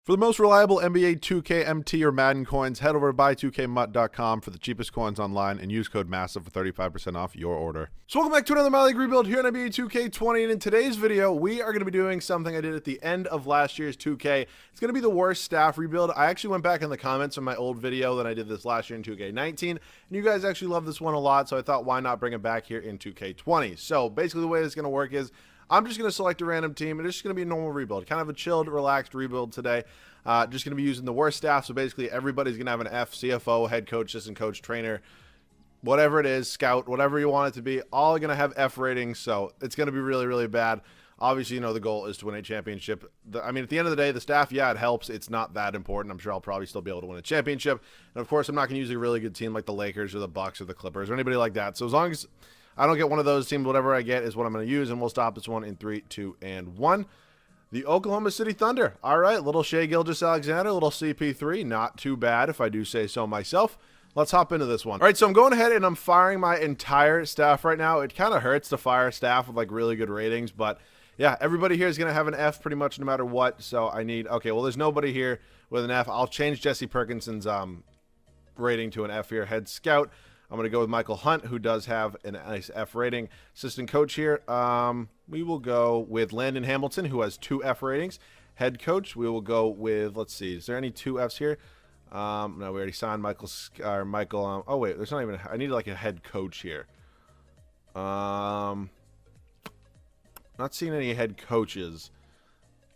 For the most reliable NBA 2K, MT, or Madden coins, head over to buy2kmutt.com for the cheapest coins online and use code Massa for 35% off your order. So welcome back to another My League rebuild here on NBA 2K20, and in today's video, we are going to be doing something I did at the end of last year's 2K. It's going to be the worst staff rebuild. I actually went back in the comments on my old video that I did this last year in 2K19, and you guys actually love this one a lot, so I thought why not bring it back here in 2K20. So basically the way it's going to work is I'm just going to select a random team, and it's just going to be a normal rebuild, kind of a chilled, relaxed rebuild today. Just going to be using the worst staff, so basically everybody's going to have an F, CFO, head coach, assistant coach, trainer, whatever it is, scout, whatever you want it to be, all going to have F ratings, so it's going to be really, really bad. Obviously, you know, the goal is to win a championship. I mean, at the end of the day, the staff, yeah, it helps. It's not that important. I'm sure I'll probably still be able to win a championship. And, of course, I'm not going to use a really good team like the Lakers or the Bucks or the Clippers or anybody like that. So as long as I don't get one of those teams, whatever I get is what I'm going to use, and we'll stop this one in 3, 2, and 1. The Oklahoma City Thunder. All right, little Shai Gilgeous-Alexander, little CP3. Not too bad, if I do say so myself. Let's hop into this one. All right, so I'm going ahead and I'm firing my entire staff right now. It kind of hurts to fire staff with, like, really good ratings, but yeah, everybody here is going to have an F pretty much no matter what, so I need... Okay, well, there's nobody here with an F. I'll change Jesse Perkinson's rating to an F here. Head scout. I'm going to go with Michael Hunt, who does have a nice F rating. Assistant coach here, we will go with Landon Hamilton, who has 2 F ratings. Head coach, we will go with, let's see, is there any 2 Fs here? No, we already signed Michael. Oh, wait, there's not even, I need like a head coach here. Not seeing any head coaches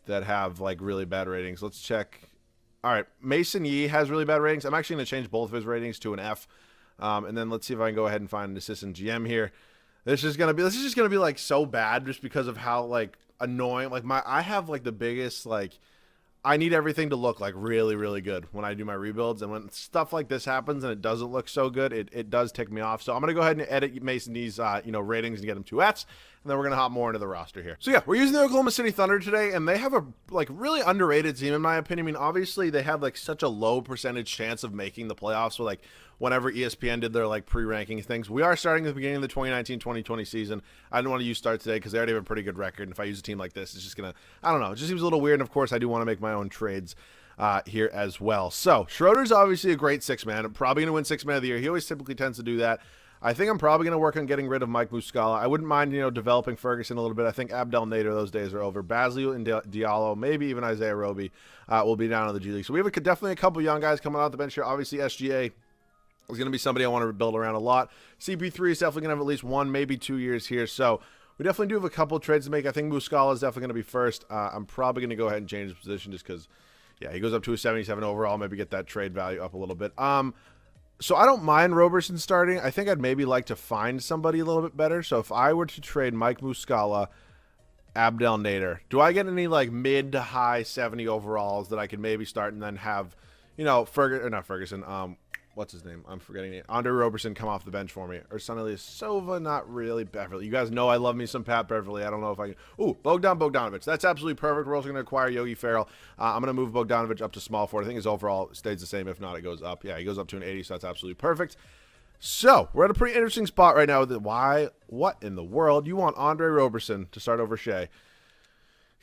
that have like really bad ratings. Let's check. All right, Mason Yee has really bad ratings. I'm actually going to change both of his ratings to an F. And then let's see if I can go ahead and find an assistant GM here. This is just gonna be like so bad just because of how like annoying. Like I have like the biggest like I need everything to look like really, really good when I do my rebuilds, and when stuff like this happens and it doesn't look so good, it does tick me off. So I'm gonna go ahead and edit Mason Y's ratings and get him 2 Fs. And then we're going to hop more into the roster here. So yeah, we're using the Oklahoma City Thunder today, and they have a like really underrated team in my opinion. I mean, obviously they have like such a low percentage chance of making the playoffs. So like whenever ESPN did their like pre-ranking things, we are starting at the beginning of the 2019-2020 season. I didn't want to use start today because they already have a pretty good record. And if I use a team like this, it's just going to, I don't know, it just seems a little weird. And of course I do want to make my own trades here as well. So Schroeder's obviously a great 6-man. I'm probably going to win 6-man of the year. He always typically tends to do that. I think I'm probably going to work on getting rid of Mike Muscala. I wouldn't mind, developing Ferguson a little bit. I think Abdel Nader, those days are over. Basilio and Diallo, maybe even Isaiah Roby will be down in the G League. So we have definitely a couple young guys coming out the bench here. Obviously, SGA is going to be somebody I want to build around a lot. CP3 is definitely going to have at least 1, maybe 2 years here. So we definitely do have a couple trades to make. I think Muscala is definitely going to be first. I'm probably going to go ahead and change his position just because, yeah, he goes up to a 77 overall. Maybe get that trade value up a little bit. So I don't mind Roberson starting. I think I'd maybe like to find somebody a little bit better. So if I were to trade Mike Muscala, Abdel Nader, do I get any like mid to high 70 overalls that I could maybe start and then have, what's his name? I'm forgetting it. Andre Roberson come off the bench for me. Or Sonny Sova, not really. Beverly. You guys know I love me some Pat Beverly. I don't know if I can. Ooh, Bogdanovic. That's absolutely perfect. We're also going to acquire Yogi Ferrell. I'm going to move Bogdanovic up to small forward. I think his overall stays the same. If not, it goes up. Yeah, he goes up to an 80, so that's absolutely perfect. So, we're at a pretty interesting spot right now. What in the world? You want Andre Roberson to start over Shai.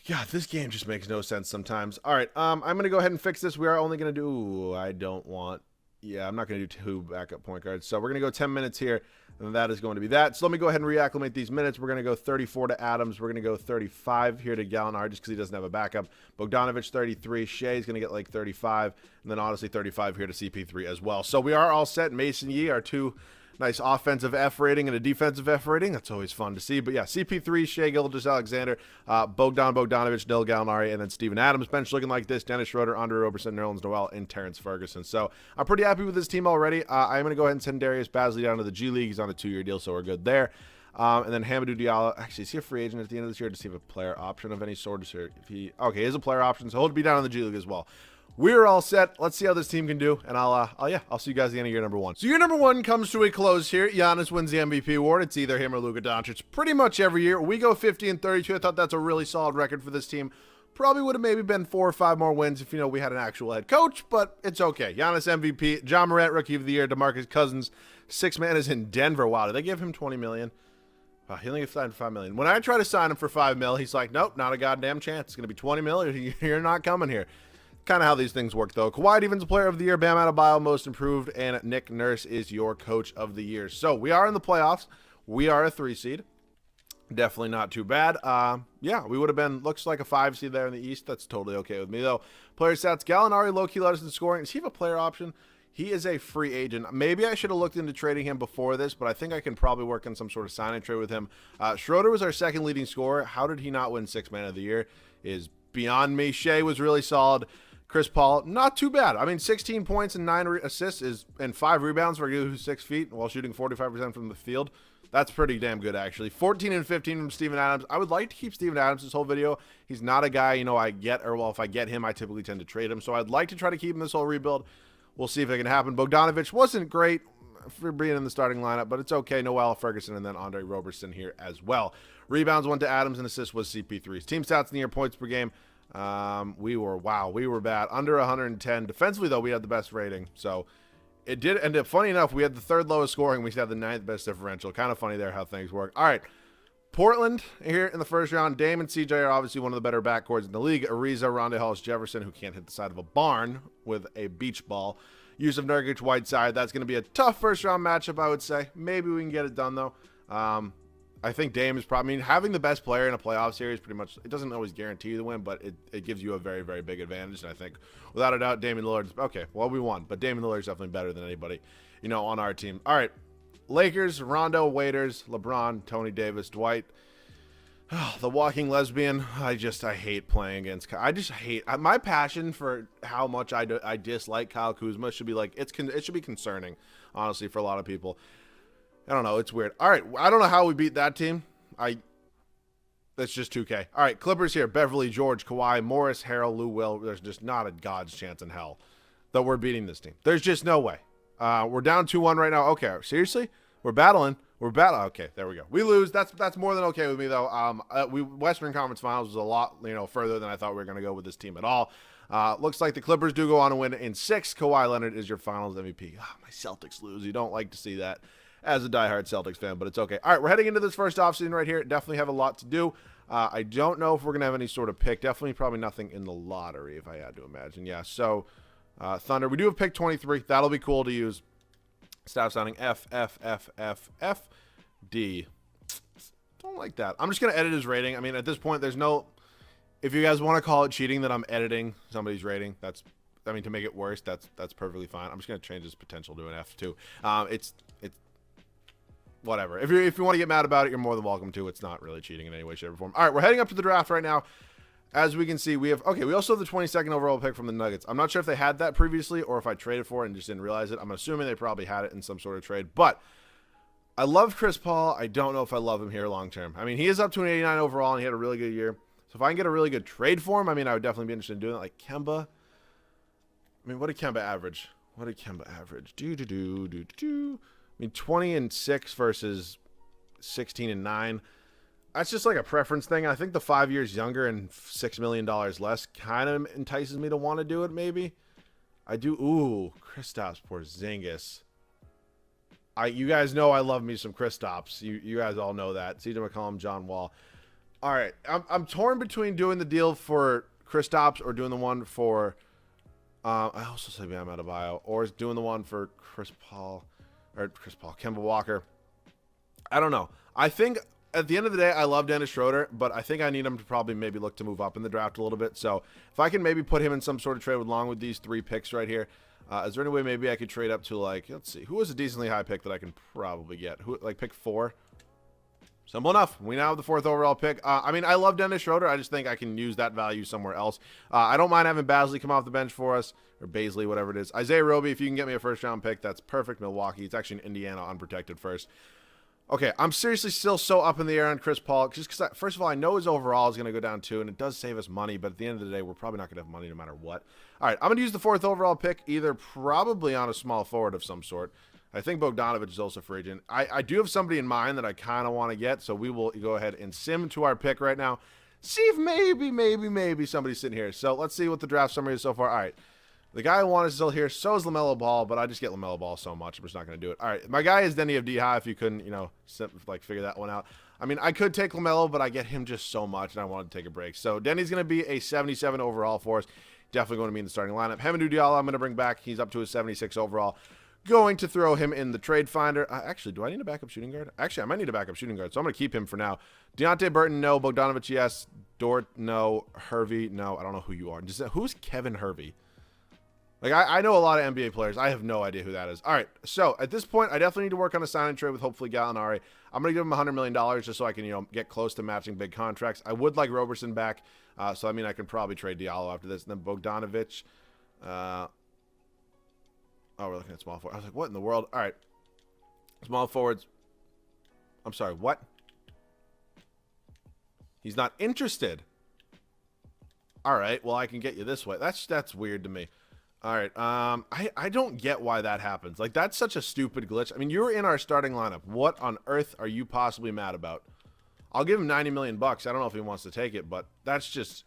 God, this game just makes no sense sometimes. All right, I'm going to go ahead and fix this. We are only going to do... Yeah, I'm not going to do 2 backup point guards. So we're going to go 10 minutes here, and that is going to be that. So let me go ahead and reacclimate these minutes. We're going to go 34 to Adams. We're going to go 35 here to Gallinari just because he doesn't have a backup. Bogdanovic, 33. Shai's going to get like 35. And then honestly 35 here to CP3 as well. So we are all set. Mason Yee, our 2 nice offensive F rating and a defensive F rating. That's always fun to see. But yeah, CP3, Shai Gilgeous-Alexander, Bogdanovic, Nil Gallinari, and then Steven Adams. Bench looking like this: Dennis Schroeder, Andre Roberson, Nerlens Noel, and Terrence Ferguson. So I'm pretty happy with this team already. I'm going to go ahead and send Darius Bazley down to the G League. He's on a 2-year deal, so we're good there. And then Hamidou Diallo. Actually, is he a free agent at the end of this year to see if a player option of any sort is here? Okay, he is a player option, so he'll be down in the G League as well. We're all set. Let's see how this team can do, and I'll see you guys at the end of year number 1. So year number 1 comes to a close here. Giannis wins the MVP award. It's either him or Luka Doncic. Pretty much every year. We go 50 and 32. I thought that's a really solid record for this team. Probably would have maybe been 4 or 5 more wins if, we had an actual head coach, but it's okay. Giannis MVP, John Morant Rookie of the Year, DeMarcus Cousins, 6-man is in Denver. Wow, did they give him $20 million? Wow, he only gets signed for $5 million. When I try to sign him for $5 million, he's like, nope, not a goddamn chance. It's going to be $20 million. You're not coming here. kind of how these things work, though. Kawhi Defensive Player of the Year, Bam Adebayo Most Improved, and Nick Nurse is your Coach of the Year. So we are in the playoffs. We are a 3 seed. Definitely not too bad. Yeah, we would have been, looks like a 5 seed there in the East. That's totally okay with me, though. Player stats, Gallinari low-key led us in scoring. Does he have a player option? He is a free agent. Maybe I should have looked into trading him before this, but I think I can probably work on some sort of sign and trade with him. Schroeder was our second leading scorer. How did he not win 6th Man of the Year is beyond me. Shea was really solid. Chris Paul, not too bad. I mean, 16 points and 9 assists and 5 rebounds for a guy who's 6 feet while shooting 45% from the field. That's pretty damn good, actually. 14 and 15 from Steven Adams. I would like to keep Steven Adams this whole video. He's not a guy, I get, or well, if I get him, I typically tend to trade him. So I'd like to try to keep him this whole rebuild. We'll see if it can happen. Bogdanovic wasn't great for being in the starting lineup, but it's okay. Noel Ferguson and then Andre Roberson here as well. Rebounds went to Adams and assists was CP3's. Team stats in the year, points per game. We were bad. Under 110. Defensively, though, we had the best rating. So it did end up, funny enough, we had the 3rd lowest scoring. We had the 9th best differential. Kind of funny there how things work. All right. Portland here in the first round. Dame and CJ are obviously one of the better backcourts in the league. Ariza, Rondae Hollis, Jefferson, who can't hit the side of a barn with a beach ball. Yusuf Nurkic, Whiteside. That's going to be a tough first round matchup, I would say. Maybe we can get it done, though. I think Dame is probably, having the best player in a playoff series pretty much, it doesn't always guarantee you the win, but it gives you a very, very big advantage. And I think, without a doubt, Damian Lillard's, okay, well, we won, but Damian Lillard's definitely better than anybody, on our team. All right, Lakers, Rondo, Waiters, LeBron, Tony Davis, Dwight. The walking lesbian. I hate playing against. I just hate my passion for how much I dislike Kyle Kuzma should be like it should be concerning, honestly, for a lot of people. I don't know. It's weird. All right, I don't know how we beat that team. That's just 2K. All right, Clippers here. Beverly, George, Kawhi, Morris, Harrell, Lou Will. There's just not a god's chance in hell that we're beating this team. There's just no way. We're down 2-1 right now. Okay, seriously? We're battling. Okay, there we go. We lose. That's more than okay with me, though. Western Conference Finals was a lot, further than I thought we were going to go with this team at all. Looks like the Clippers do go on to win in 6. Kawhi Leonard is your Finals MVP. My Celtics lose. You don't like to see that as a diehard Celtics fan, but it's okay. All right, we're heading into this first offseason right here. Definitely have a lot to do. I don't know if we're going to have any sort of pick. Definitely probably nothing in the lottery, if I had to imagine. Yeah, so Thunder. We do have pick 23. That'll be cool to use. Staff signing F, F, F, F, F, D. Don't like that. I'm just going to edit his rating. I mean, at this point, there's no... If you guys want to call it cheating that I'm editing somebody's rating, to make it worse, that's perfectly fine. I'm just going to change his potential to an F, too. It's whatever. If you want to get mad about it, you're more than welcome to. It's not really cheating in any way, shape, or form. All right, we're heading up to the draft right now. As we can see, we also have the 22nd overall pick from the Nuggets. I'm not sure if they had that previously or if I traded for it and just didn't realize it. I'm assuming they probably had it in some sort of trade. But I love Chris Paul. I don't know if I love him here long term. I mean, he is up to an 89 overall, and he had a really good year. So if I can get a really good trade for him, I would definitely be interested in doing that. Like Kemba. What did Kemba average? Do. 20 and 6 versus 16 and 9. That's just like a preference thing. I think the 5 years younger and $6 million less kind of entices me to want to do it, maybe. I do. Ooh, Kristaps Porzingis. You guys know I love me some Kristaps. You guys all know that. CJ McCollum, John Wall. All right. I'm torn between doing the deal for Kristaps or doing the one for... I also say Bam Adebayo. Or doing the one for Kemba Walker. I don't know. I think... At the end of the day, I love Dennis Schroeder, but I think I need him to probably maybe look to move up in the draft a little bit. So if I can maybe put him in some sort of trade along with these 3 picks right here, is there any way maybe I could trade up to, like, let's see, who is a decently high pick that I can probably get? Like pick 4? Simple enough. We now have the 4th overall pick. I love Dennis Schroeder. I just think I can use that value somewhere else. I don't mind having Basley come off the bench for us, or Baisley, whatever it is. Isaiah Roby, if you can get me a first-round pick, that's perfect. Milwaukee. It's actually in Indiana, unprotected first. Okay, I'm seriously still so up in the air on Chris Paul, just because, first of all, I know his overall is going to go down too, and it does save us money, but at the end of the day, we're probably not going to have money no matter what. All right, I'm going to use the 4th overall pick, either probably on a small forward of some sort. I think Bogdanovic is also free agent. I do have somebody in mind that I kind of want to get, so we will go ahead and sim to our pick right now. See if maybe somebody's sitting here. So let's see what the draft summary is so far. All right. The guy I want is still here. So is LaMelo Ball, but I just get LaMelo Ball so much. I'm just not going to do it. All right. My guy is Denny of D-High, if you couldn't, figure that one out. I could take LaMelo, but I get him just so much, and I wanted to take a break. So Denny's going to be a 77 overall for us. Definitely going to be in the starting lineup. Hamidou Diallo, I'm going to bring back. He's up to a 76 overall. Going to throw him in the trade finder. Actually, do I need a backup shooting guard? Actually, I might need a backup shooting guard, so I'm going to keep him for now. Deontay Burton, no. Bogdanovich, yes. Dort, no. Hervey, no. I don't know who you are. Who's Kevin Hervey? Like, I know a lot of NBA players. I have no idea who that is. All right, so at this point, I definitely need to work on a sign and trade with hopefully Gallinari. I'm going to give him $100 million just so I can, get close to matching big contracts. I would like Roberson back, so I mean I can probably trade Diallo after this. And then Bogdanovich. Oh, we're looking at small forward. I was like, what in the world? All right, small forwards. I'm sorry, what? He's not interested. All right, well, I can get you this way. That's weird to me. All right, I don't get why that happens. Like, that's such a stupid glitch. I mean, you're in our starting lineup. What on earth are you possibly mad about? I'll give him $90 million. I don't know if he wants to take it, but that's just...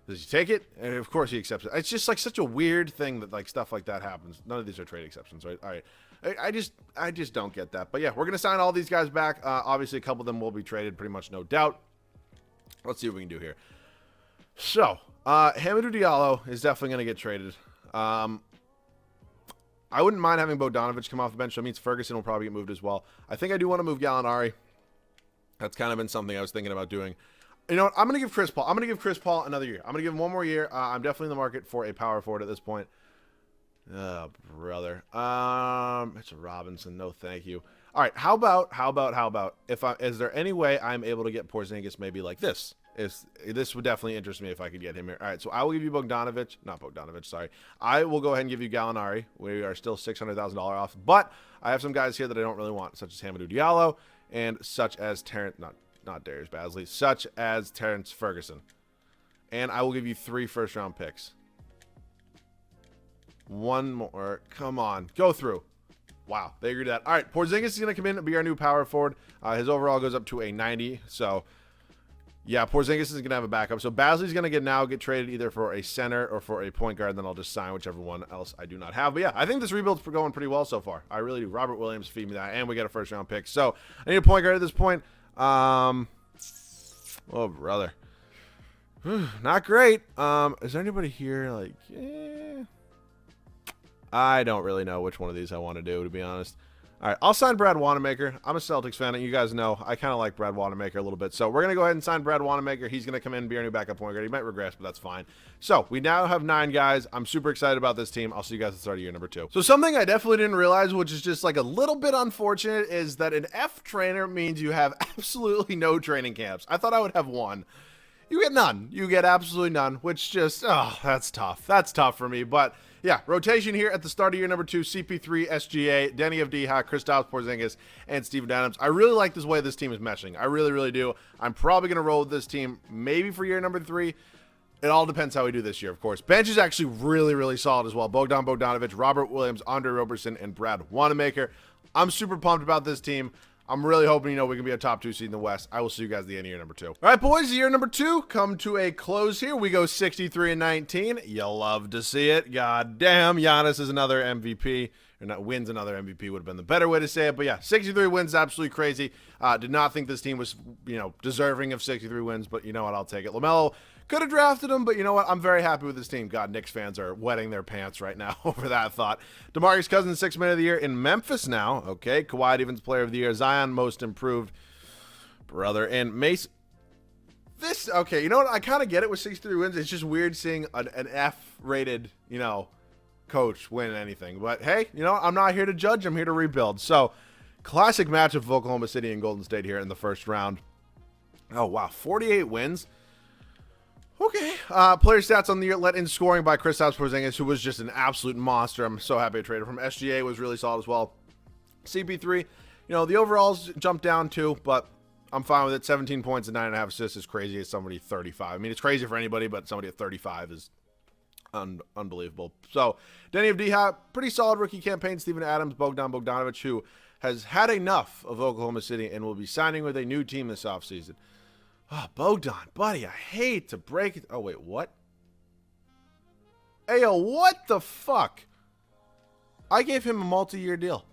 Does he take it? And of course he accepts it. It's just like such a weird thing that like stuff like that happens. None of these are trade exceptions, right? All right. I just don't get that. But yeah, we're going to sign all these guys back. Obviously, a couple of them will be traded, pretty much no doubt. Let's see what we can do here. So, Hamidou Diallo is definitely going to get traded. I wouldn't mind having Bogdanovich come off the bench. That means Ferguson will probably get moved as well. I think I do want to move Gallinari. That's kind of been something I was thinking about doing. You know what? I'm going to give Chris Paul another year. I'm going to give him one more year. I'm definitely in the market for a power forward at this point. Oh, brother. It's Robinson. No, thank you. All right. How about is there any way I'm able to get Porzingis maybe like this? This would definitely interest me if I could get him here. All right. So I will give you Bogdanovich. Sorry. I will go ahead and give you Gallinari. We are still $600,000 off, but I have some guys here that I don't really want, such as Hamidou Diallo and such as not Darius Bazley, such as Terrence Ferguson. And I will give you 3 first-round picks. One more. Come on. Go through. Wow. They agreed to that. All right. Porzingis is going to come in and be our new power forward. His overall goes up to a 90. So, yeah, Porzingis is going to have a backup. So, Bazley's going to get traded either for a center or for a point guard. Then I'll just sign whichever one else I do not have. But, yeah, I think this rebuild's going pretty well so far. I really do. Robert Williams, feed me that. And we get a first-round pick. So, I need a point guard at this point. Oh, brother. Not great. Is there anybody here? Like, I don't really know which one of these I want to do, to be honest. All right, I'll sign Brad Wanamaker. I'm a Celtics fan, and you guys know I kind of like Brad Wanamaker a little bit. So we're going to go ahead and sign Brad Wanamaker. He's going to come in and be our new backup point guard. He might regress, but that's fine. So we now have 9 guys. I'm super excited about this team. I'll see you guys at the start of year number 2. So something I definitely didn't realize, which is just like a little bit unfortunate, is that an F trainer means you have absolutely no training camps. I thought I would have 1. You get none. You get absolutely none, which just, that's tough. That's tough for me, but... yeah, rotation here at the start of year number 2, CP3, SGA, Denny Avdija, Kristaps Porzingis, and Steven Adams. I really like this way this team is meshing. I really, really do. I'm probably going to roll with this team maybe for year number 3. It all depends how we do this year, of course. Bench is actually really, really solid as well. Bogdanovich, Robert Williams, Andre Roberson, and Brad Wanamaker. I'm super pumped about this team. I'm really hoping, we can be a top 2 seed in the West. I will see you guys at the end of year number 2. All right, boys, year number 2 come to a close here. We go 63-19. You'll love to see it. God damn, Giannis is another MVP. Or not wins another MVP would have been the better way to say it. But yeah, 63 wins is absolutely crazy. Did not think this team was, deserving of 63 wins. But you know what? I'll take it. LaMelo could have drafted him, but you know what? I'm very happy with this team. God, Knicks fans are wetting their pants right now over that thought. DeMarcus Cousins, 6th man of the year in Memphis now. Okay, Kawhi Defensive Player of the Year. Zion, most improved. Brother. And Mason. Okay, you know what? I kind of get it with 63 wins. It's just weird seeing an F-rated, coach win anything. But hey, I'm not here to judge. I'm here to rebuild. So, classic matchup of Oklahoma City and Golden State here in the first round. Oh, wow. 48 wins. Okay. Player stats on the year, let in scoring by Kristaps Porzingis, who was just an absolute monster. I'm so happy I traded from SGA, was really solid as well. CP3, the overalls jumped down too, but I'm fine with it. 17 points and 9.5 assists is crazy as somebody 35. I mean, it's crazy for anybody, but somebody at 35 is unbelievable. So, Denny Avdija, pretty solid rookie campaign. Steven Adams, Bogdanovich, who has had enough of Oklahoma City and will be signing with a new team this offseason. Oh, Bogdan, buddy, I hate to break it. Oh, wait, what? Hey, yo, what the fuck? I gave him a multi-year deal.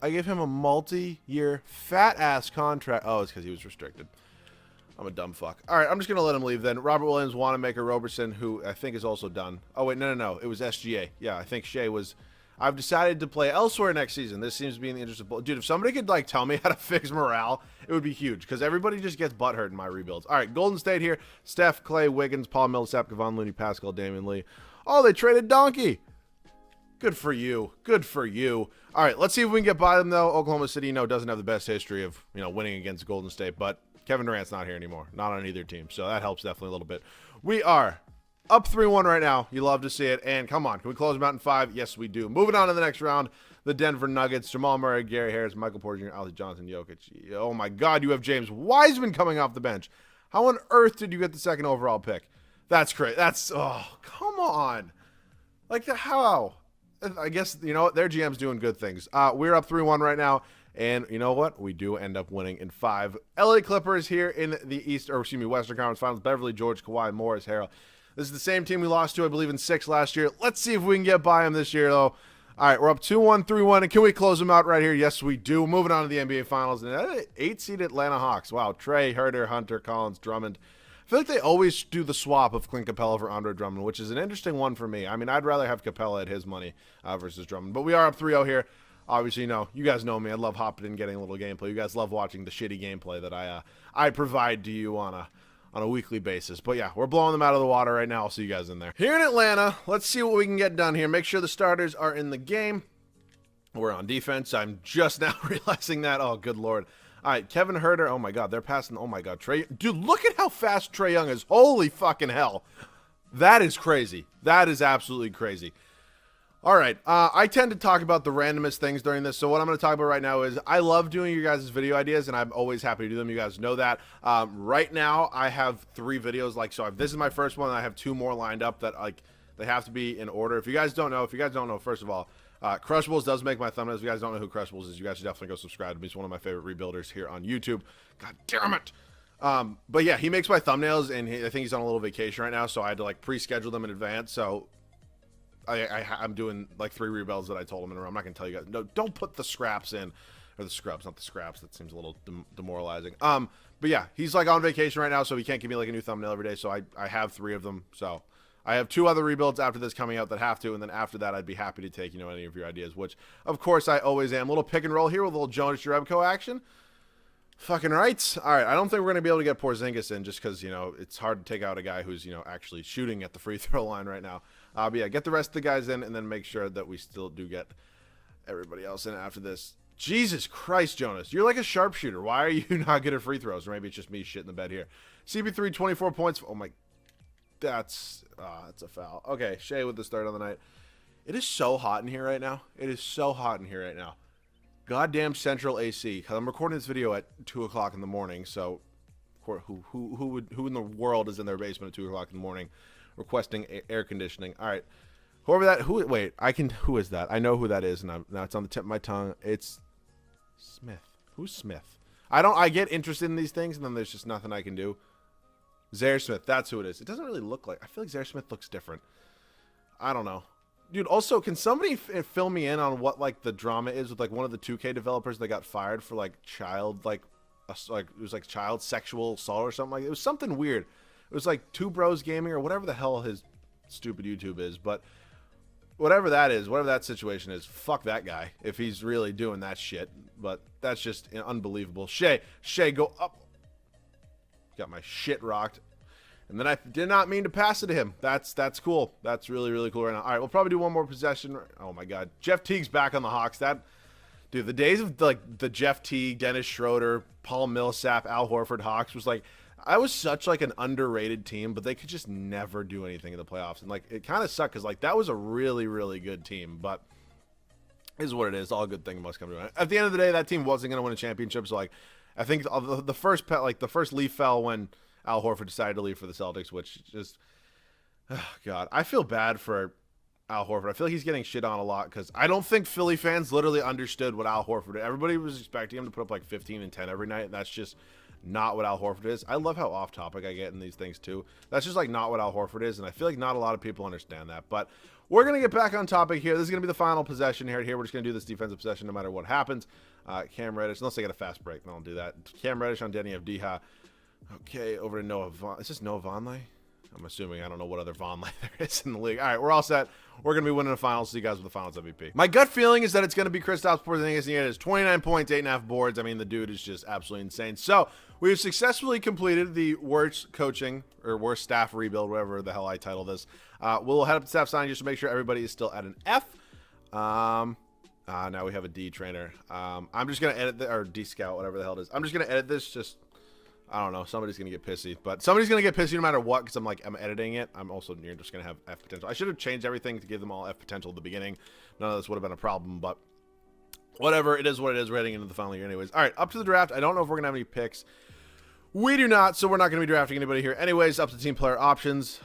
I gave him a multi-year fat-ass contract. Oh, it's because he was restricted. I'm a dumb fuck. All right, I'm just going to let him leave then. Robert Williams, Wanamaker, Roberson, who I think is also done. Oh, wait, no. It was SGA. Yeah, I think Shea was... I've decided to play elsewhere next season. This seems to be in the interest of... Dude, if somebody could, like, tell me how to fix morale, it would be huge, because everybody just gets butthurt in my rebuilds. All right, Golden State here. Steph, Clay, Wiggins, Paul Millsap, Kevon Looney, Pascal, Damian Lee. Oh, they traded Donkey. Good for you. Good for you. All right, let's see if we can get by them, though. Oklahoma City, doesn't have the best history of, winning against Golden State, but Kevin Durant's not here anymore. Not on either team, so that helps definitely a little bit. We are up 3-1 right now. You love to see it. And come on, can we close them out in 5? Yes, we do. Moving on to the next round, the Denver Nuggets. Jamal Murray, Gary Harris, Michael Porter Jr., Ali Johnson, Jokic. Oh, my God, you have James Wiseman coming off the bench. How on earth did you get the second overall pick? That's great. Oh, come on. Like, how? I guess, their GM's doing good things. We're up 3-1 right now. And you know what? We do end up winning in 5. LA Clippers here in the Western Conference Finals. Beverly, George, Kawhi, Morris, Harrell. This is the same team we lost to, I believe, in 6 last year. Let's see if we can get by them this year, though. All right, we're up 2-1, 3-1, and can we close them out right here? Yes, we do. Moving on to the NBA Finals. And 8-seed Atlanta Hawks. Wow, Trey, Herter, Hunter, Collins, Drummond. I feel like they always do the swap of Clint Capella for Andre Drummond, which is an interesting one for me. I mean, I'd rather have Capella at his money versus Drummond. But we are up 3-0 here. Obviously, you guys know me. I love hopping in and getting a little gameplay. You guys love watching the shitty gameplay that I provide to you on a weekly basis. But yeah, we're blowing them out of the water right now. I'll see you guys in there. Here in Atlanta, let's see what we can get done here. Make sure the starters are in the game. We're on defense. I'm just now realizing that. Oh, good Lord. All right, Kevin Herter. Oh, my God. They're passing. Oh, my God. Trey. Dude, look at how fast Trae Young is. Holy fucking hell. That is crazy. That is absolutely crazy. All right, I tend to talk about the randomest things during this, so what I'm going to talk about right now is I love doing your guys' video ideas, and I'm always happy to do them. You guys know that. Right now, I have 3 videos. So this is my first one, and I have 2 more lined up that they have to be in order. If you guys don't know, first of all, Crushables does make my thumbnails. If you guys don't know who Crushables is, you guys should definitely go subscribe to me. He's one of my favorite rebuilders here on YouTube. God damn it. But yeah, he makes my thumbnails, and I think he's on a little vacation right now, so I had to pre-schedule them in advance, so... I'm doing 3 rebuilds that I told him in a row. I'm not going to tell you guys. No, don't put the scraps in. Or the scrubs, not the scraps. That seems a little demoralizing. But yeah, he's on vacation right now, so he can't give me a new thumbnail every day. So I have 3 of them. So I have 2 other rebuilds after this coming out that have to. And then after that, I'd be happy to take, any of your ideas, which, of course, I always am. A little pick and roll here with a little Jonas Jerebko action. Fucking right. All right, I don't think we're going to be able to get Porzingis in just because, it's hard to take out a guy who's, actually shooting at the free throw line right now. But yeah, get the rest of the guys in and then make sure that we still do get everybody else in after this. Jesus Christ, Jonas. You're like a sharpshooter. Why are you not good at free throws? Or maybe it's just me shit in the bed here. CP3, 24 points. Oh, my. That's a foul. Okay, Shea with the start of the night. It is so hot in here right now. It is so hot in here right now. Goddamn central AC. Because I'm recording this video at 2 o'clock in the morning. So, who in the world is in their basement at 2 o'clock in the morning requesting air conditioning? All right. Whoever that, who is that? I know who that is, and now it's on the tip of my tongue. It's Smith. Who's Smith? I get interested in these things, and then there's just nothing I can do. Zaire Smith, that's who it is. It doesn't really look like, I feel like Zaire Smith looks different. I don't know. Dude, also, can somebody fill me in on what, the drama is with, one of the 2K developers that got fired for, child, it was, child sexual assault or something like that? It was something weird. It was, Two Bros Gaming or whatever the hell his stupid YouTube is, but whatever that is, whatever that situation is, fuck that guy if he's really doing that shit, but that's just unbelievable. Shea, go up. Got my shit rocked. And then I did not mean to pass it to him. That's cool. That's really, really cool right now. All right, we'll probably do one more possession. Oh, my God. Jeff Teague's back on the Hawks. Dude, the days of, the Jeff Teague, Dennis Schroeder, Paul Millsap, Al Horford Hawks was, I was such, an underrated team, but they could just never do anything in the playoffs. And, it kind of sucked because, that was a really, really good team. But it is what it is. All good thing must come to an end. At the end of the day, that team wasn't going to win a championship. So, I think the first leaf fell when Al Horford decided to leave for the Celtics, which just, oh God, I feel bad for Al Horford. I feel like he's getting shit on a lot because I don't think Philly fans literally understood what Al Horford did. Everybody was expecting him to put up 15 and 10 every night, and that's just not what Al Horford is. I love how off topic I get in these things too. That's just not what Al Horford is, and I feel like not a lot of people understand that. But we're going to get back on topic here. This is going to be the final possession here. We're just going to do this defensive possession no matter what happens. Cam Reddish, unless they get a fast break, then I'll do that. Cam Reddish on Denny Avdija. Okay, over to Noah Von. Is this Noah Vonleh? I'm assuming. I don't know what other Vonleh there is in the league. All right, we're all set. We're going to be winning the finals. See you guys with the finals MVP. My gut feeling is that it's going to be Kristaps Porzingis, and he has 29 points, 8.5 boards. I mean, the dude is just absolutely insane. So we have successfully completed the worst coaching or worst staff rebuild, whatever the hell I title this. We'll head up to staff signing just to make sure everybody is still at an F. Now we have a D trainer. I'm just going to edit or D scout, whatever the hell it is. I'm just going to edit this. I don't know. Somebody's going to get pissy. But somebody's going to get pissy no matter what because I'm editing it. I'm also near just going to have F potential. I should have changed everything to give them all F potential at the beginning. None of this would have been a problem, but whatever. It is what it is. We're heading into the final year anyways. All right, up to the draft. I don't know if we're going to have any picks. We do not, so we're not going to be drafting anybody here. Anyways, up to team player options.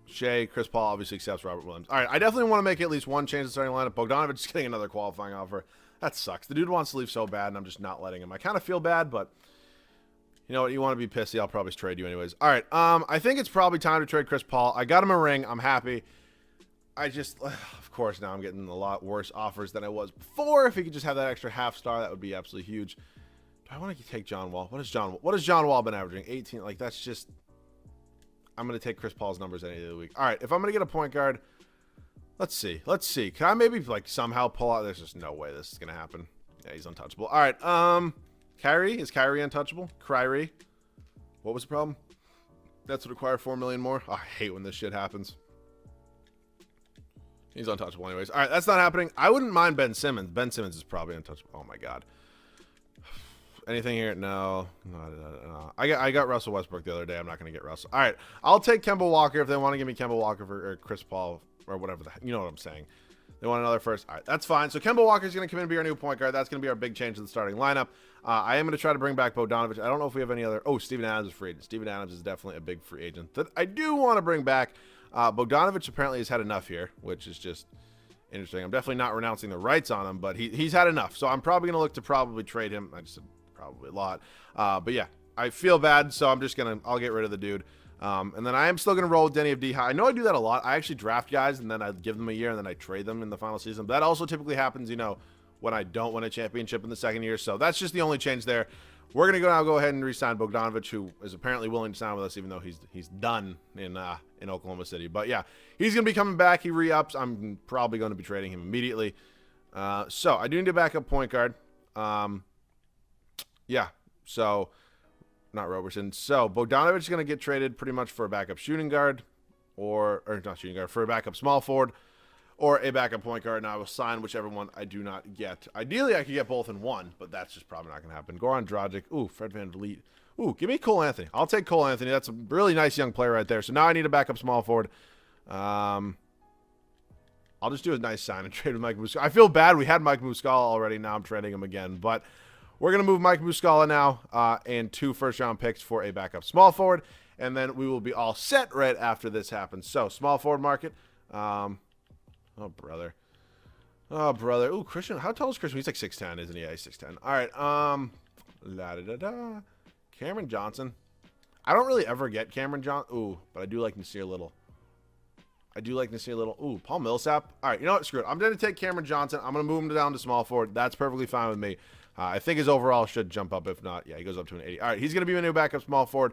Shea, Chris Paul obviously accepts Robert Williams. All right, I definitely want to make at least one change in the starting lineup. Bogdanovic is getting another qualifying offer. That sucks. The dude wants to leave so bad, and I'm just not letting him. I kind of feel bad, but you know what? You want to be pissy, I'll probably trade you anyways. All right, I think it's probably time to trade Chris Paul. I got him a ring. I'm happy. Of course, now I'm getting a lot worse offers than I was before. If he could just have that extra half star, that would be absolutely huge. Do I want to take John Wall? What has John Wall been averaging? 18. Like, that's just... I'm going to take Chris Paul's numbers any day of the week. All right, if I'm going to get a point guard, let's see. Can I maybe, like, somehow pull out... There's just no way this is going to happen. Yeah, he's untouchable. All right, Kyrie? Is Kyrie untouchable? Kyrie? What was the problem? That's what required $4 million more? Oh, I hate when this shit happens. He's untouchable anyways. All right, that's not happening. I wouldn't mind Ben Simmons. Ben Simmons is probably untouchable. Oh, my God. Anything here? No. I got Russell Westbrook the other day. I'm not going to get Russell. All right. I'll take Kemba Walker if they want to give me Kemba Walker or Chris Paul or whatever. You know what I'm saying. They want another first. All right. That's fine. So Kemba Walker is going to come in and be our new point guard. That's going to be our big change in the starting lineup. I am going to try to bring back Bogdanovic. I don't know if we have any other. Oh, Steven Adams is free agent. Steven Adams is definitely a big free agent that I do want to bring back. Bogdanovic apparently has had enough here, which is just interesting. I'm definitely not renouncing the rights on him, but he's had enough. So I'm probably going to look to probably trade him. I just said probably a lot. But yeah, I feel bad, so I'll get rid of the dude. And then I am still going to roll with Denny of D. I know I do that a lot. I actually draft guys, and then I give them a year, and then I trade them in the final season. But that also typically happens, when I don't win a championship in the second year. So that's just the only change there. We're going to go ahead and re-sign Bogdanovic, who is apparently willing to sign with us, even though he's done in Oklahoma City. But yeah, he's going to be coming back. He re-ups. I'm probably going to be trading him immediately. So I do need a backup point guard. Yeah, so not Roberson. So Bogdanovic is going to get traded pretty much for a backup shooting guard or not shooting guard, for a backup small forward or a backup point guard, and I will sign whichever one I do not get. Ideally, I could get both in one, but that's just probably not going to happen. Goran Dragic. Ooh, Fred VanVleet. Ooh, give me Cole Anthony. I'll take Cole Anthony. That's a really nice young player right there. So now I need a backup small forward. I'll just do a nice sign and trade with Mike Muscala. I feel bad. We had Mike Muscala already. Now I'm trading him again, but we're going to move Mike Muscala now and 2 first-round picks for a backup small forward, and then we will be all set right after this happens. So, small forward market. Oh, brother. Ooh, Christian. How tall is Christian? He's like 6'10", isn't he? Yeah, he's 6'10". All right. Cameron Johnson. I don't really ever get Cameron Johnson. Ooh, but I do like Nasir Little. Ooh, Paul Millsap. All right, you know what? Screw it. I'm going to take Cameron Johnson. I'm going to move him down to small forward. That's perfectly fine with me. I think his overall should jump up. If not, yeah, he goes up to an 80. All right, he's going to be my new backup small forward.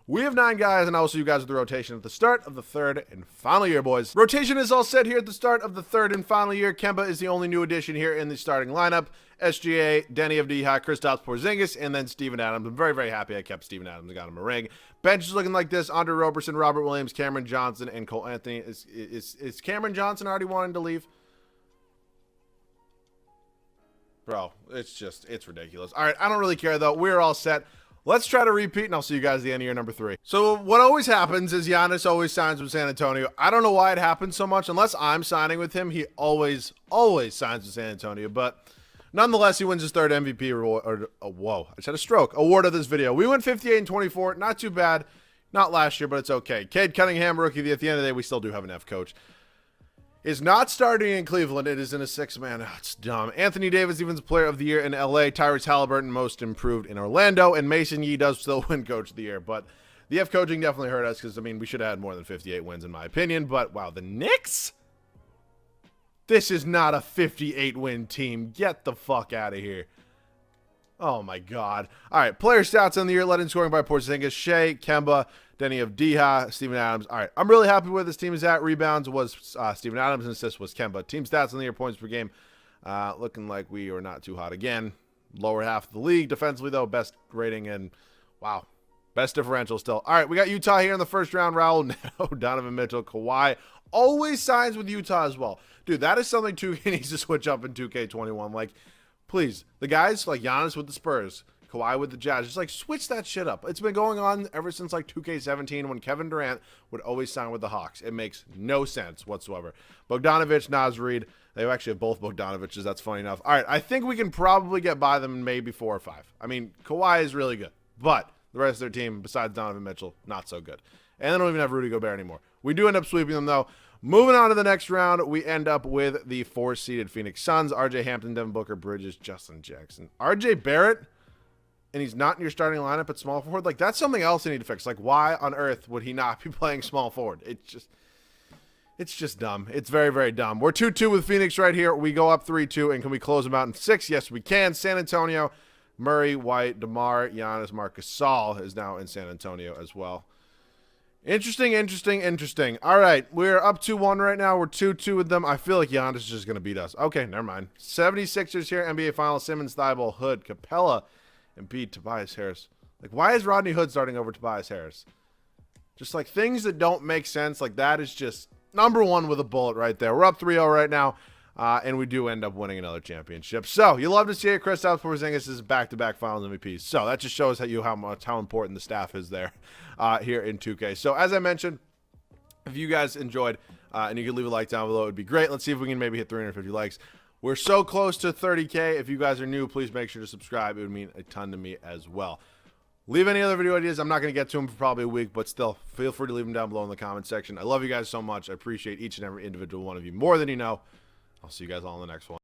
We have 9 guys, and I will see you guys with the rotation at the start of the 3rd and final year, boys. Rotation is all set here at the start of the 3rd and final year. Kemba is the only new addition here in the starting lineup. SGA, Denny of D-High, Kristaps Porzingis, and then Steven Adams. I'm very, very happy I kept Steven Adams and got him a ring. Bench is looking like this. Andre Roberson, Robert Williams, Cameron Johnson, and Cole Anthony. Is Cameron Johnson already wanting to leave? Bro, it's ridiculous. All right, I don't really care, though. We're all set. Let's try to repeat, and I'll see you guys at the end of year number 3. So what always happens is Giannis always signs with San Antonio. I don't know why it happens so much. Unless I'm signing with him, he always signs with San Antonio. But nonetheless, he wins his 3rd MVP award. Whoa, I just had a stroke. Award of this video. We went 58-24. Not too bad. Not last year, but it's okay. Cade Cunningham, rookie. At the end of the day, we still do have an F coach. Is not starting in Cleveland. It is in a 6-man. Oh, it's dumb. Anthony Davis, Defensive Player of the Year in LA. Tyrese Halliburton, Most Improved in Orlando. And Mason Yee does still win Coach of the Year. But the F coaching definitely hurt us because, we should have had more than 58 wins in my opinion. But, wow, the Knicks? This is not a 58-win team. Get the fuck out of here. Oh, my God. All right, player stats on the year. Led in scoring by Porzingis, Shea, Kemba, Denny Avdija, Steven Adams. All right, I'm really happy where this team is at. Rebounds was Steven Adams, and assists was Kemba. Team stats on the year, points per game. Looking like we are not too hot again. Lower half of the league. Defensively, though, best rating and, wow, best differential still. All right, we got Utah here in the first round. Raul Neto, Donovan Mitchell, Kawhi. Always signs with Utah as well. Dude, that is something 2K needs to switch up in 2K21. Like, please, the guys like Giannis with the Spurs, Kawhi with the Jazz, just like switch that shit up. It's been going on ever since like 2K17 when Kevin Durant would always sign with the Hawks. It makes no sense whatsoever. Bogdanovich, Naz Reid, they actually have both Bogdanoviches. That's funny enough. All right, I think we can probably get by them in maybe 4 or 5. I mean, Kawhi is really good, but the rest of their team, besides Donovan Mitchell, not so good. And they don't even have Rudy Gobert anymore. We do end up sweeping them, though. Moving on to the next round, we end up with the 4-seeded Phoenix Suns. RJ Hampton, Devin Booker, Bridges, Justin Jackson. RJ Barrett, and he's not in your starting lineup at small forward. Like, that's something else you need to fix. Like, why on earth would he not be playing small forward? It's just dumb. It's very, very dumb. We're 2-2 with Phoenix right here. We go up 3-2, and can we close them out in 6? Yes, we can. San Antonio, Murray, White, DeMar, Giannis, Marcus Gasol is now in San Antonio as well. Interesting. All right, we're up 2-1 right now. We're 2-2 with them. I feel like Giannis is just going to beat us. Okay, never mind. 76ers here, NBA Finals, Simmons, Thibault, Hood, Capella, Embiid, Tobias Harris. Like, why is Rodney Hood starting over Tobias Harris? Just like things that don't make sense. Like, that is just number one with a bullet right there. We're up 3-0 right now, and we do end up winning another championship. So, you love to see it. Kristaps Porzingis is back-to-back Finals MVPs. So, that just shows how important the staff is there here in 2K. So, as I mentioned, if you guys enjoyed, and you can leave a like down below, it would be great. Let's see if we can maybe hit 350 likes. We're so close to 30K. If you guys are new, please make sure to subscribe. It would mean a ton to me as well. Leave any other video ideas. I'm not going to get to them for probably a week, but still, feel free to leave them down below in the comment section. I love you guys so much. I appreciate each and every individual one of you more than you know. I'll see you guys all in the next one.